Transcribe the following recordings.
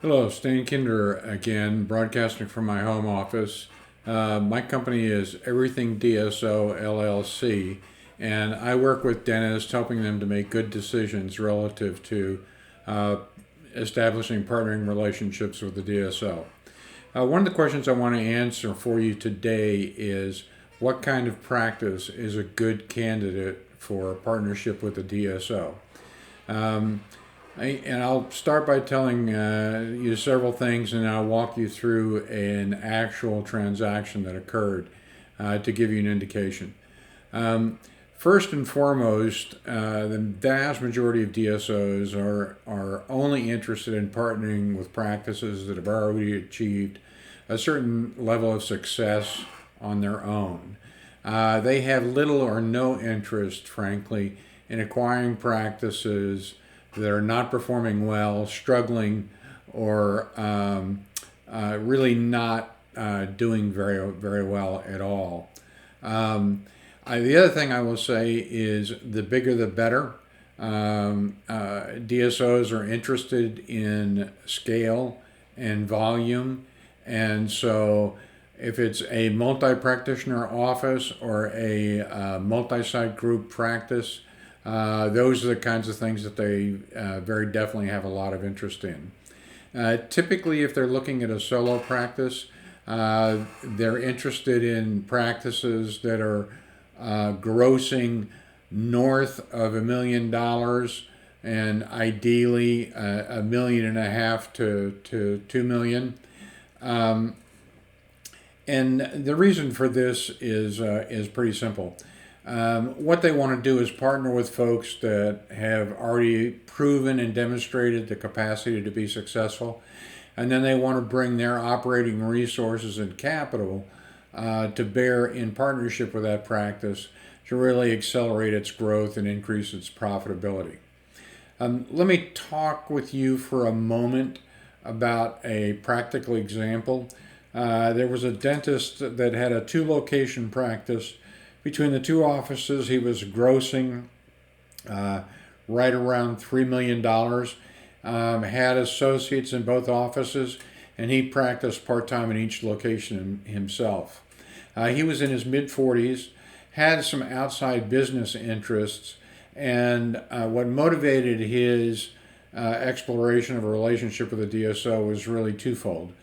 Hello, Stan Kinder again, broadcasting from my home office. My company is Everything DSO LLC, and I work with dentists, helping them to make good decisions relative to uh, establishing partnering relationships with the DSO. One of the questions I want to answer for you today is what kind of practice is a good candidate for a partnership with a DSO? Um, and I'll start by telling you several things, and I'll walk you through an actual transaction that occurred to give you an indication. Um, First and foremost, the vast majority of DSOs are only interested in partnering with practices that have already achieved a certain level of success on their own. They have little or no interest, frankly, in acquiring practices that are not performing well, struggling, or really not doing very well at all. The other thing I will say is the bigger the better. DSOs are interested in scale and volume, and so if it's a multi practitioner office or a multi site group practice, those are the kinds of things that they very definitely have a lot of interest in. Typically, if they're looking at a solo practice, they're interested in practices that are grossing north of $1 million and ideally $1.5 million to 2 million. Um, and the reason for this is pretty simple. What they want to do is partner with folks that have already proven and demonstrated the capacity to be successful, and then they want to bring their operating resources and capital to bear in partnership with that practice to really accelerate its growth and increase its profitability. Let me talk with you for a moment about a practical example. There was a dentist that had a two location practice. Between the two offices, he was grossing uh, right around $3 million. Had associates in both offices, and he practiced part time in each location himself. He was in his mid 40s, had some outside business interests, and what motivated his exploration of a relationship with a DSO was really twofold.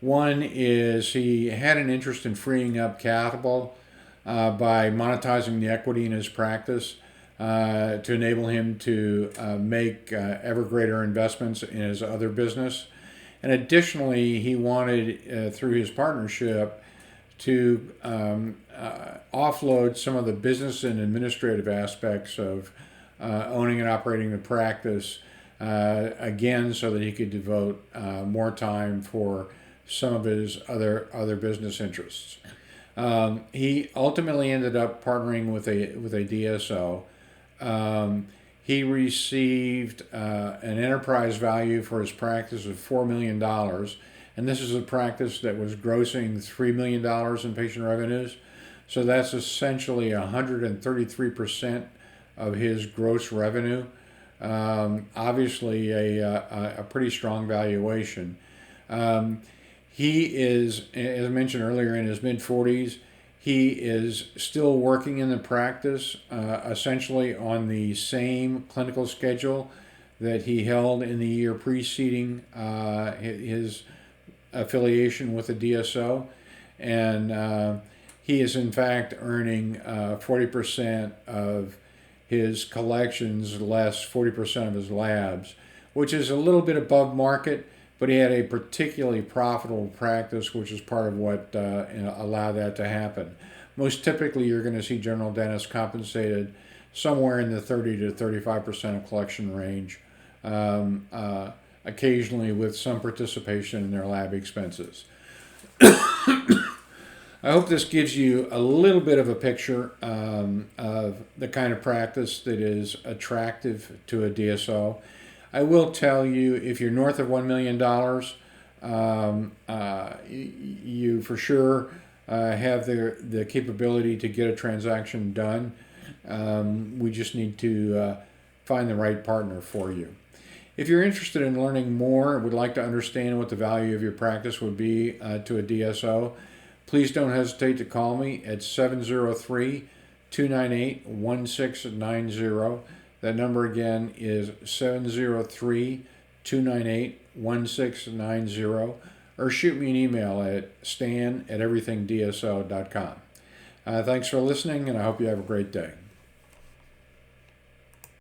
One is he had an interest in freeing up capital by monetizing the equity in his practice to enable him to make ever greater investments in his other business. And additionally, he wanted, through his partnership, to offload some of the business and administrative aspects of owning and operating the practice again, so that he could devote more time for some of his other business interests. He ultimately ended up partnering with a DSO. He received an enterprise value for his practice of $4 million, and this is a practice that was grossing $3 million in patient revenues. So that's essentially 133% of his gross revenue. Obviously, a pretty strong valuation. Um, he is, as I mentioned earlier, in his mid 40s. He is still working in the practice, essentially on the same clinical schedule that he held in the year preceding his affiliation with the DSO. And he is, in fact, earning 40% of his collections less 40% of his labs, which is a little bit above market, but he had a particularly profitable practice, which is part of what allowed that to happen. Most typically, you're going to see general dentists compensated somewhere in the 30 to 35% of collection range, um, uh, occasionally with some participation in their lab expenses. I hope this gives you a little bit of a picture of the kind of practice that is attractive to a DSO. I will tell you, if you're north of $1 million, you for sure have the capability to get a transaction done. We just need to find the right partner for you. If you're interested in learning more and would like to understand what the value of your practice would be to a DSO, please don't hesitate to call me at 703 298 1690. That number again is 703 298 1690, or shoot me an email at stan@everythingdso.com. Thanks for listening, and I hope you have a great day.